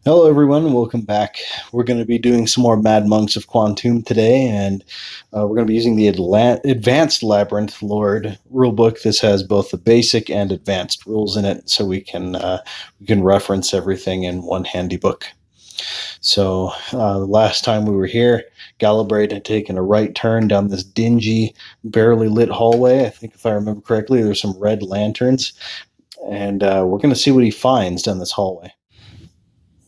Hello, everyone. Welcome back. We're going to be doing some more Mad Monks of Kwantoom today, and we're going to be using the Advanced Labyrinth Lord rulebook. This has both the basic and advanced rules in it, so we can reference everything in one handy book. So, the last time we were here, Galabraid had taken a right turn down this dingy, barely lit hallway. I think, if I remember correctly, there's some red lanterns, and we're going to see what he finds down this hallway.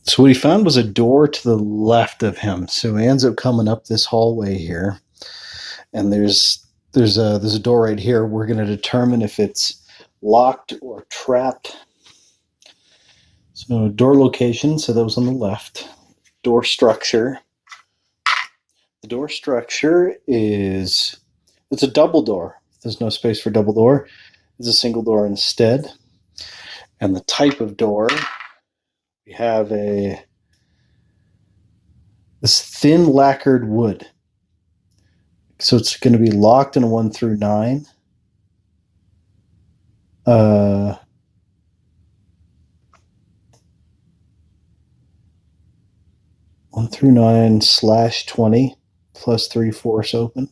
So what he found was a door to the left of him. So he ends up coming up this hallway here, and there's a door right here. We're going to determine if it's locked or trapped. So door location. So that was on the left. Door structure. The door structure is it's a double door. There's no space for double door. It's a single door instead. And the type of door we have a this thin lacquered wood. So it's going to be locked in a 1 through 9. Uh, 1 through 9/20 +3 force open.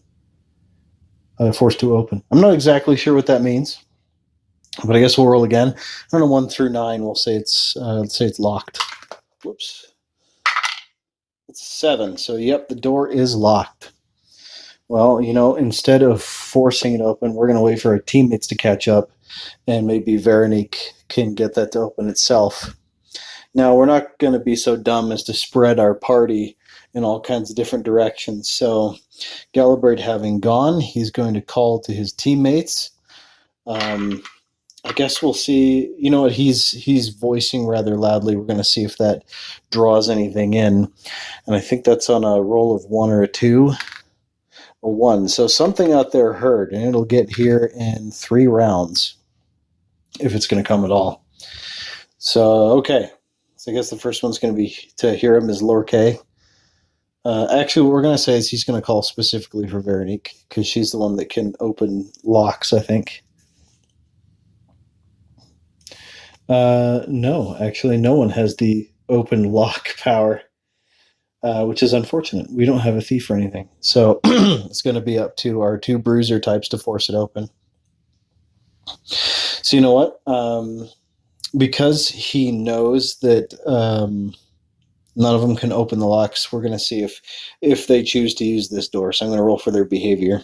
Force to open. I'm not exactly sure what that means, but I guess we'll roll again. I don't know 1 through 9. We'll say it's locked. Whoops. It's 7. So yep, the door is locked. Well, instead of forcing it open, we're going to wait for our teammates to catch up, and maybe Veronique can get that to open itself. Now, we're not going to be so dumb as to spread our party in all kinds of different directions. So, Gallibard having gone, he's going to call to his teammates. I guess we'll see. You know what? He's voicing rather loudly. We're going to see if that draws anything in, and I think that's on a roll of 1 or a 2. A 1. So something out there heard, and it'll get here in 3 rounds if it's going to come at all. So okay. So I guess the first one's going to be to hear him is Lorque. Actually, what we're going to say is he's going to call specifically for Veronique because she's the one that can open locks, I think. No, actually, no one has the open lock power, which is unfortunate. We don't have a thief or anything. So it's going to be up to our 2 bruiser types to force it open. So you know what? Because he knows that none of them can open the locks, we're going to see if they choose to use this door. So I'm going to roll for their behavior.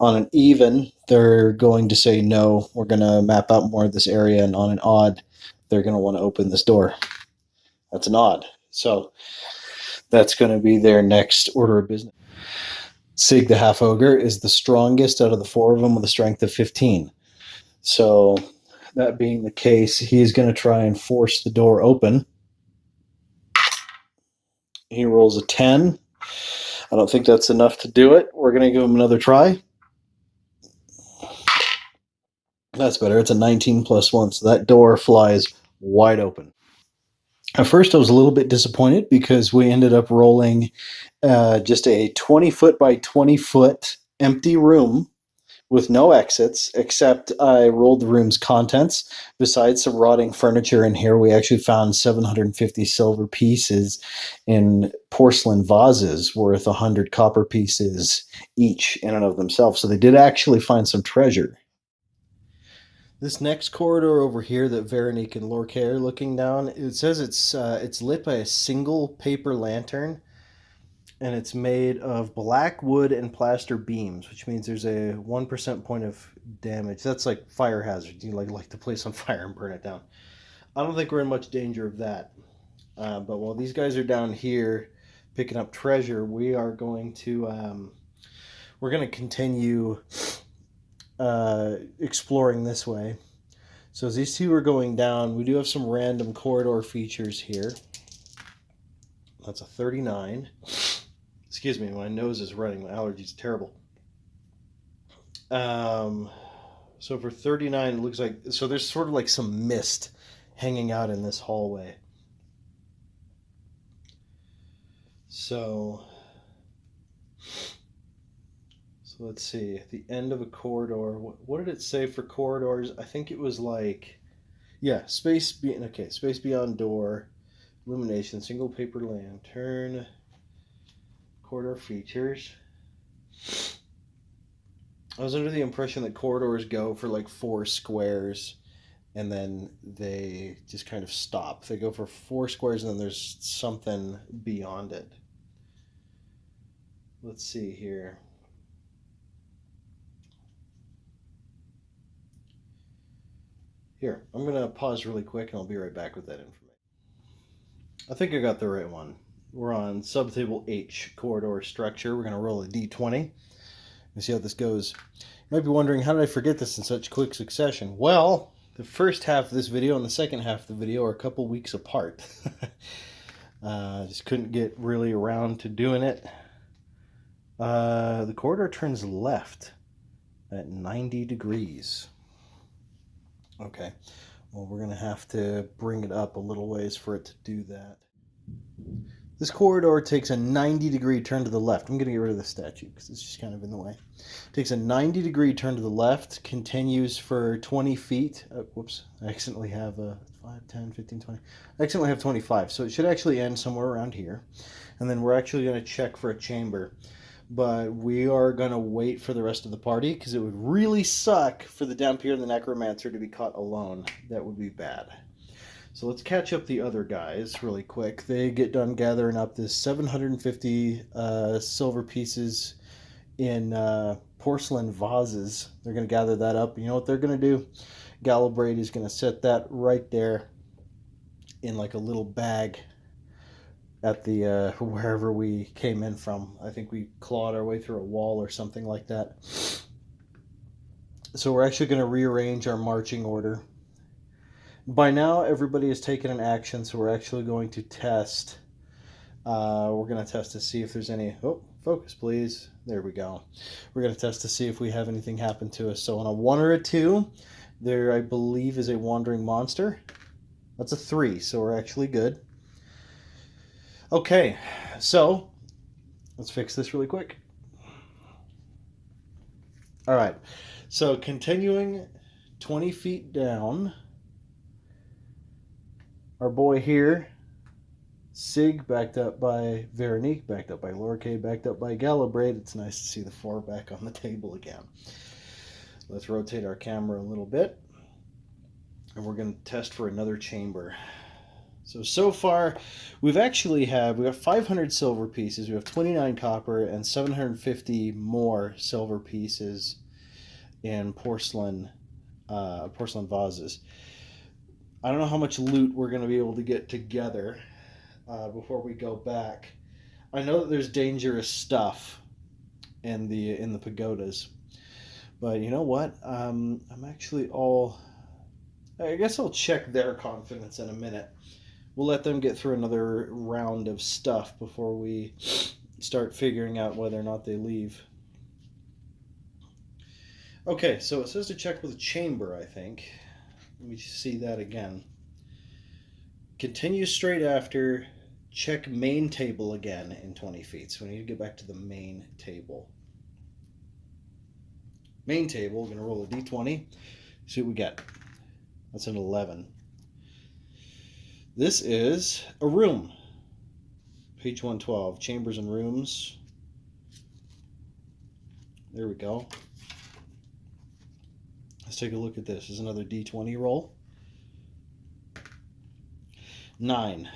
On an even, they're going to say no. We're going to map out more of this area, and on an odd, they're going to want to open this door. That's an odd. So that's going to be their next order of business. Sig the half ogre is the strongest out of the 4 of them with a strength of 15. So that being the case, he's going to try and force the door open. He rolls a 10. I don't think that's enough to do it. We're going to give him another try. That's better. It's a 19 + 1, so that door flies wide open. At first, I was a little bit disappointed because we ended up rolling just a 20-foot by 20-foot empty room with no exits, except I rolled the room's contents. Besides some rotting furniture in here, we actually found 750 silver pieces in porcelain vases worth 100 copper pieces each in and of themselves. So they did actually find some treasure. This next corridor over here that Veronique and Lorque are looking down, it says it's lit by a single paper lantern, and it's made of black wood and plaster beams, which means there's a 1% point of damage. That's like fire hazard. You like to place on fire and burn it down. I don't think we're in much danger of that. But while these guys are down here picking up treasure, we're going to continue exploring this way. So as these two are going down, we do have some random corridor features here. That's a 39. Excuse me, my nose is running. My allergies are terrible. So for 39, it looks like so there's sort of like some mist hanging out in this hallway. So let's see. At the end of a corridor, what did it say for corridors? I think it was like, yeah, space beyond door, Illumination, single paper lantern, corridor features. I was under the impression that corridors go for like 4 squares and then they just kind of stop. They go for 4 squares and then there's something beyond it. Let's see here. Here, I'm going to pause really quick and I'll be right back with that information. I think I got the right one. We're on subtable H, corridor structure. We're going to roll a d20 and see how this goes. You might be wondering, how did I forget this in such quick succession? Well, the first half of this video and the second half of the video are a couple weeks apart. Just couldn't get really around to doing it. The corridor turns left at 90 degrees. Okay, well, we're going to have to bring it up a little ways for it to do that. This corridor takes a 90-degree turn to the left. I'm going to get rid of the statue because it's just kind of in the way. Takes a 90-degree turn to the left, continues for 20 feet. Whoops, I accidentally have 5, 10, 15, 20. I accidentally have 25, so it should actually end somewhere around here. And then we're actually going to check for a chamber. But we are going to wait for the rest of the party because it would really suck for the Dampier and the Necromancer to be caught alone. That would be bad. So let's catch up the other guys really quick. They get done gathering up this 750 silver pieces in porcelain vases. They're going to gather that up. You know what they're going to do? Galabrade is going to set that right there in like a little bag at the wherever we came in from. I think we clawed our way through a wall or something like that. So we're actually going to rearrange our marching order. By now, everybody has taken an action, so we're actually going to test. We're going to test to see if there's any... Oh, focus, please. There we go. We're going to test to see if we have anything happen to us. So on a 1 or a 2, there, I believe, is a wandering monster. That's a 3, so we're actually good. Okay, so let's fix this really quick. All right, so continuing 20 feet down, our boy here, Sig, backed up by Veronique, backed up by Lorca, backed up by Galabrade. It's nice to see the 4 back on the table again. Let's rotate our camera a little bit, and we're going to test for another chamber. So far, we got 500 silver pieces, we have 29 copper, and 750 more silver pieces in porcelain vases. I don't know how much loot we're going to be able to get together before we go back. I know that there's dangerous stuff in the pagodas, but you know what? I'm actually I guess I'll check their confidence in a minute. We'll let them get through another round of stuff before we start figuring out whether or not they leave. Okay, so it says to check with a chamber, I think. Let me see that again. Continue straight after. Check main table again in 20 feet. So we need to get back to the main table. Main table, we're going to roll a d20. See what we get. That's an 11. This is a room. Page 112, chambers and rooms. There we go. Let's take a look at this. This is another d20 roll. 9.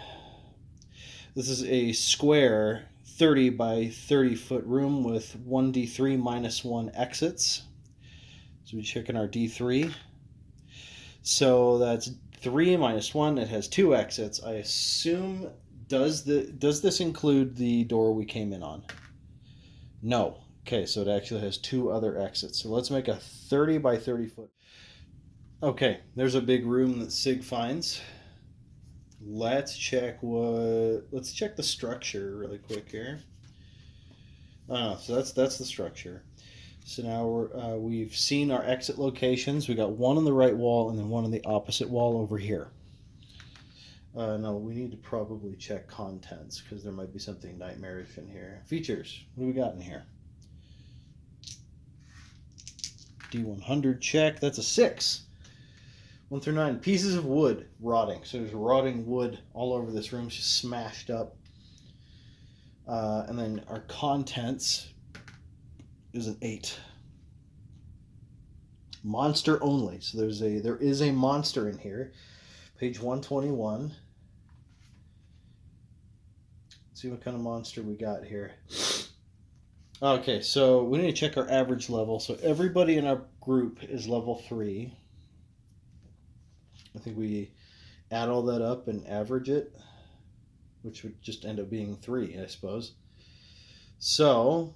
This is a square 30 by 30 foot room with 1d3 minus 1 exits. So we check in our d3. So that's 3 minus 1. It has 2 exits. I assume, does this include the door we came in on? No. Okay, so it actually has 2 other exits. So let's make a 30 by 30 foot. Okay, there's a big room that Sig finds. Let's check the structure really quick here. So that's the structure. So now we've seen our exit locations. We got one on the right wall and then one on the opposite wall over here. No, we need to probably check contents because there might be something nightmarish in here. Features. What do we got in here? D100 check. That's a 6. 1 through 9. Pieces of wood rotting. So there's rotting wood all over this room, just smashed up. And then our contents is an 8. Monster only. So there is a monster in here. Page 121. Let's see what kind of monster we got here. Okay, so we need to check our average level. So everybody in our group is level 3. I think we add all that up and average it, which would just end up being 3, I suppose. So,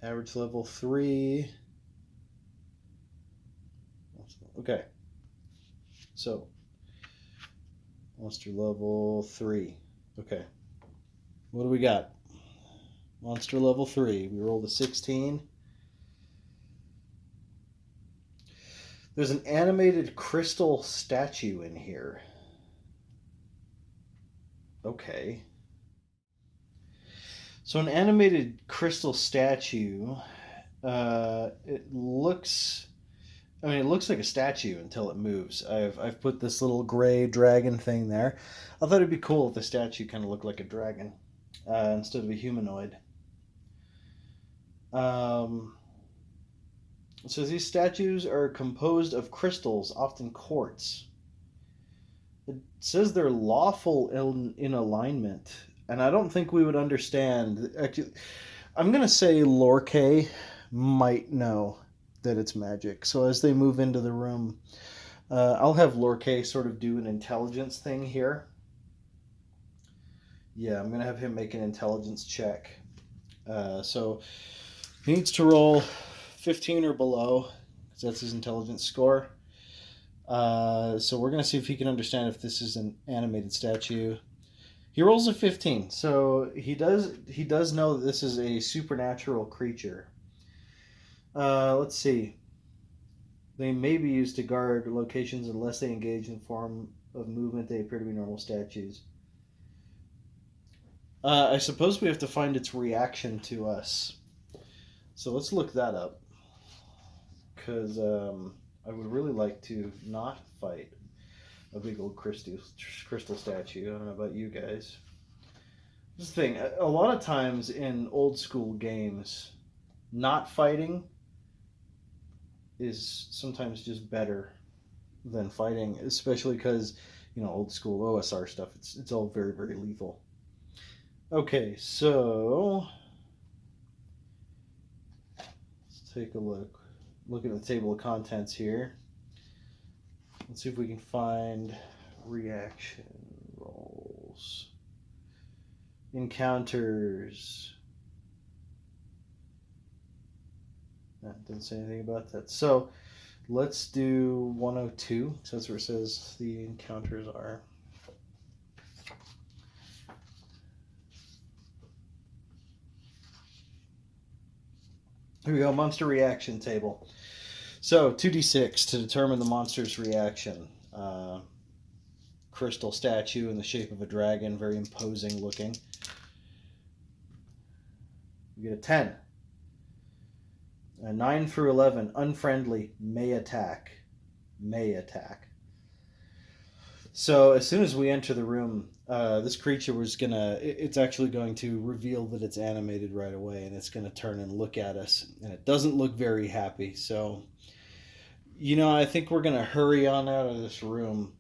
average level 3. Okay. So, monster level 3. Okay. What do we got? Monster level 3. We rolled a 16. There's an animated crystal statue in here. Okay. So an animated crystal statue, it looks like a statue until it moves. I've put this little gray dragon thing there. I thought it'd be cool if the statue kind of looked like a dragon instead of a humanoid. So these statues are composed of crystals, often quartz. It says they're lawful in alignment, and I don't think we would understand. Actually, I'm gonna say Lorque might know that it's magic. So as they move into the room, I'll have Lorque sort of do an intelligence thing here. Yeah, I'm gonna have him make an intelligence check. So he needs to roll 15 or below, because that's his intelligence score. So we're going to see if he can understand if this is an animated statue. He rolls a 15, so he does know that this is a supernatural creature. Let's see. They may be used to guard locations unless they engage in form of movement. They appear to be normal statues. I suppose we have to find its reaction to us. So let's look that up. Because I would really like to not fight a big old crystal statue. I don't know about you guys. This is the thing. A lot of times in old school games, not fighting is sometimes just better than fighting, especially because, old school OSR stuff, it's all very, very lethal. Okay, so let's take a look. Look at the table of contents here. Let's see if we can find reaction rolls. Encounters. That doesn't say anything about that. So let's do 102. So that's where it says the encounters are. Here we go, monster reaction table. So 2d6 to determine the monster's reaction. Crystal statue in the shape of a dragon, very imposing looking. We get a 10. 9 through 11, unfriendly, may attack. May attack. So as soon as we enter the room, this creature it's actually going to reveal that it's animated right away, and it's going to turn and look at us, and it doesn't look very happy. So, I think we're going to hurry on out of this room.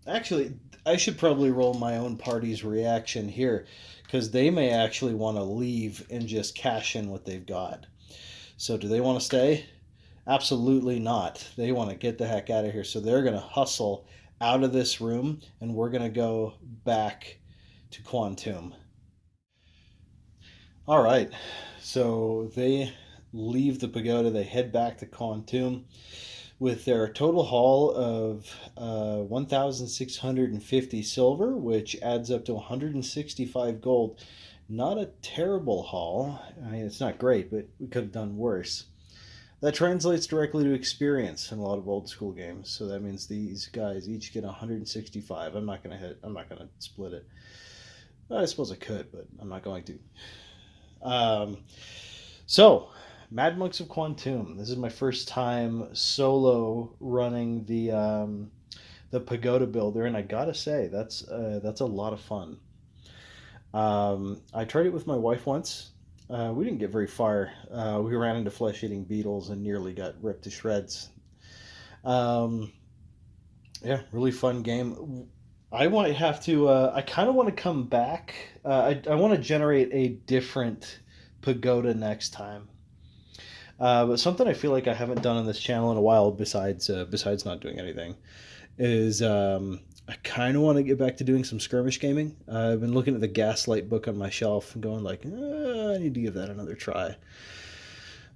Actually, I should probably roll my own party's reaction here, because they may actually want to leave and just cash in what they've got. So do they want to stay? Absolutely not. They want to get the heck out of here. So they're going to hustle out of this room, and we're going to go back to Kwantoom. All right. So they leave the pagoda. They head back to Kwantoom with their total haul of 1,650 silver, which adds up to 165 gold. Not a terrible haul. I mean, it's not great, but we could have done worse. That translates directly to experience in a lot of old school games. So that means these guys each get 165. I'm not gonna split it. I suppose I could, but I'm not going to. So, Mad Monks of Kwantoom. This is my first time solo running the the pagoda builder, and I gotta say that's a lot of fun. I tried it with my wife once. We didn't get very far. We ran into flesh-eating beetles and nearly got ripped to shreds. Um, yeah, really fun game. I might have to. I kind of want to come back. I want to generate a different pagoda next time. But something I feel like I haven't done on this channel in a while, besides not doing anything, is I kind of want to get back to doing some skirmish gaming. I've been looking at the Gaslight book on my shelf and going like, I need to give that another try.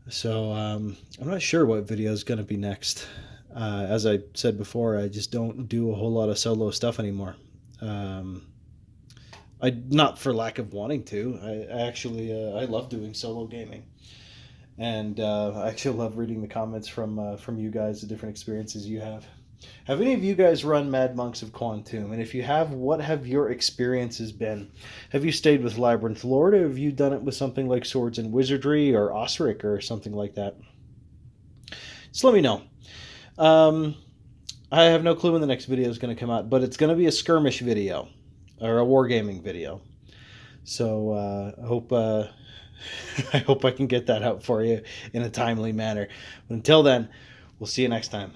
So I'm not sure what video is going to be next. As I said before, I just don't do a whole lot of solo stuff anymore. Um, I not for lack of wanting to. I actually I love doing solo gaming, and I actually love reading the comments from you guys, the different experiences you have. Have any of you guys run Mad Monks of Kwantoom? And if you have, what have your experiences been? Have you stayed with Labyrinth Lord, or have you done it with something like Swords and Wizardry or Osric or something like that? Just let me know. Um, I have no clue when the next video is going to come out, but it's going to be a skirmish video or a wargaming video. So I hope I hope I can get that out for you in a timely manner. But until then, we'll see you next time.